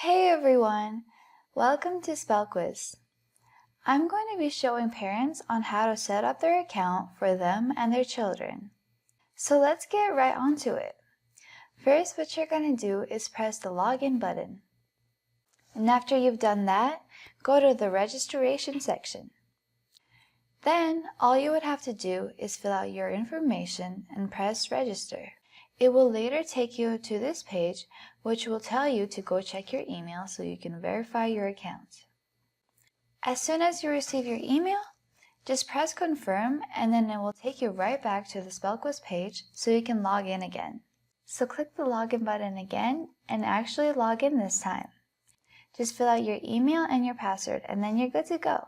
Hey everyone! Welcome to SpellQuiz. I'm going to be showing parents on how to set up their account for them and their children. So let's get right onto it. First, what you're going to do is press the login button. And after you've done that, go to the registration section. Then, all you would have to do is fill out your information and press register. It will later take you to this page, which will tell you to go check your email so you can verify your account. As soon as you receive your email, just press confirm and then it will take you right back to the SpellQuiz page so you can log in again. So click the login button again and actually log in this time. Just fill out your email and your password and then you're good to go.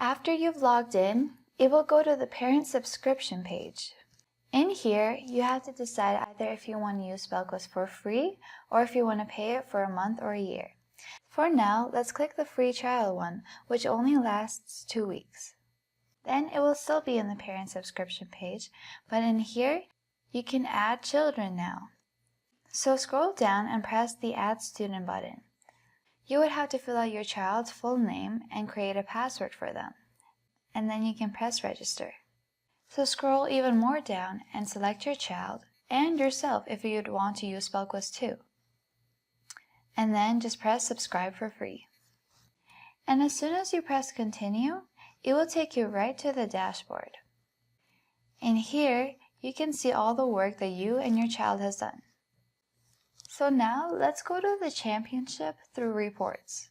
After you've logged in, it will go to the parent subscription page. In here, you have to decide either if you want to use SpellQuiz for free or if you want to pay it for a month or a year. For now, let's click the free trial one, which only lasts 2 weeks. Then it will still be in the parent subscription page, but in here, you can add children now. So scroll down and press the Add Student button. You would have to fill out your child's full name and create a password for them. And then you can press register. So scroll even more down and select your child and yourself if you'd want to use SpellQuiz too. And then just press subscribe for free. And as soon as you press continue, it will take you right to the dashboard. In here, you can see all the work that you and your child has done. So now let's go to the championship through reports.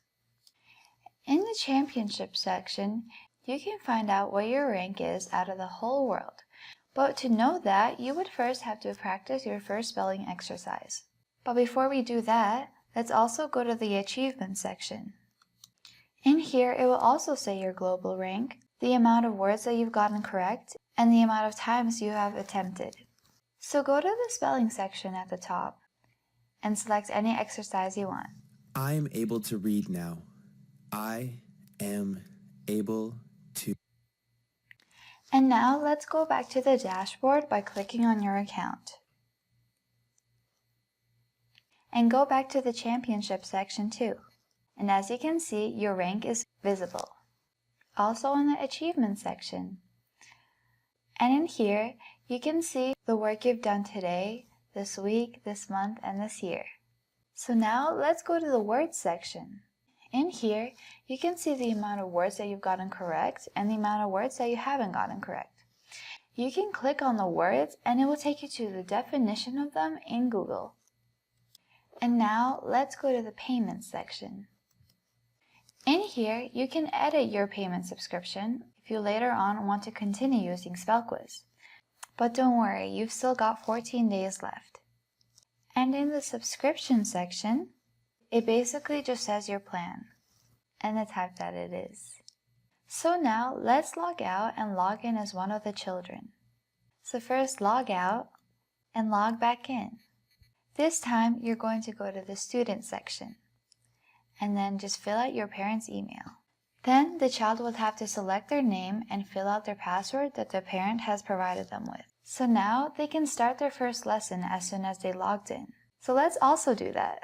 In the championship section, you can find out what your rank is out of the whole world. But to know that, you would first have to practice your first spelling exercise. But before we do that, let's also go to the achievement section. In here, it will also say your global rank, the amount of words that you've gotten correct, and the amount of times you have attempted. So go to the spelling section at the top and select any exercise you want. I am able to read now. I am able to. And now let's go back to the dashboard by clicking on your account. And go back to the championship section too. And as you can see, your rank is visible. Also in the achievement section. And in here, you can see the work you've done today, this week, this month, and this year. So now let's go to the words section. In here, you can see the amount of words that you've gotten correct and the amount of words that you haven't gotten correct. You can click on the words and it will take you to the definition of them in Google. And now let's go to the payment section. In here, you can edit your payment subscription if you later on want to continue using SpellQuiz. But don't worry, you've still got 14 days left. And in the subscription section, it basically just says your plan and the type that it is. So now let's log out and log in as one of the children. So first log out and log back in. This time you're going to go to the student section and then just fill out your parent's email. Then the child will have to select their name and fill out their password that the parent has provided them with. So now they can start their first lesson as soon as they logged in. So let's also do that.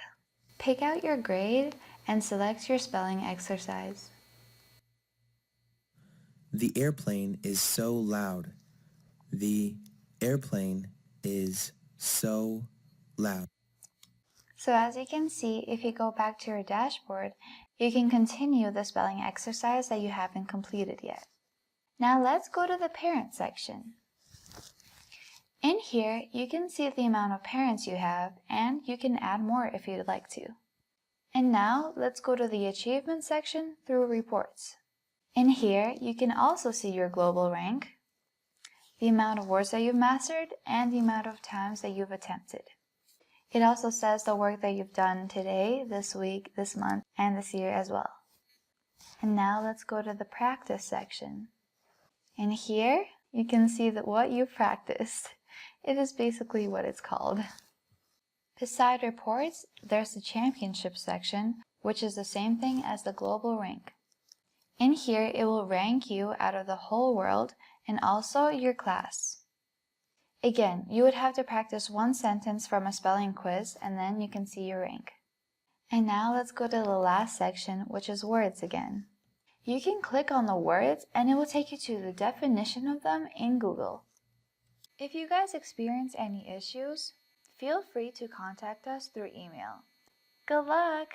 Pick out your grade and select your spelling exercise. The airplane is so loud. The airplane is so loud. So as you can see, if you go back to your dashboard, you can continue the spelling exercise that you haven't completed yet. Now let's go to the parent section. In here, you can see the amount of parents you have, and you can add more if you'd like to. And now, let's go to the achievement section through reports. In here, you can also see your global rank, the amount of words that you've mastered, and the amount of times that you've attempted. It also says the work that you've done today, this week, this month, and this year as well. And now let's go to the practice section. In here, you can see what you've practiced. It is basically what it's called. Beside reports, there's the championship section, which is the same thing as the global rank. In here, it will rank you out of the whole world and also your class. Again, you would have to practice one sentence from a spelling quiz and then you can see your rank. And now let's go to the last section, which is words again. You can click on the words and it will take you to the definition of them in Google. If you guys experience any issues, feel free to contact us through email. Good luck!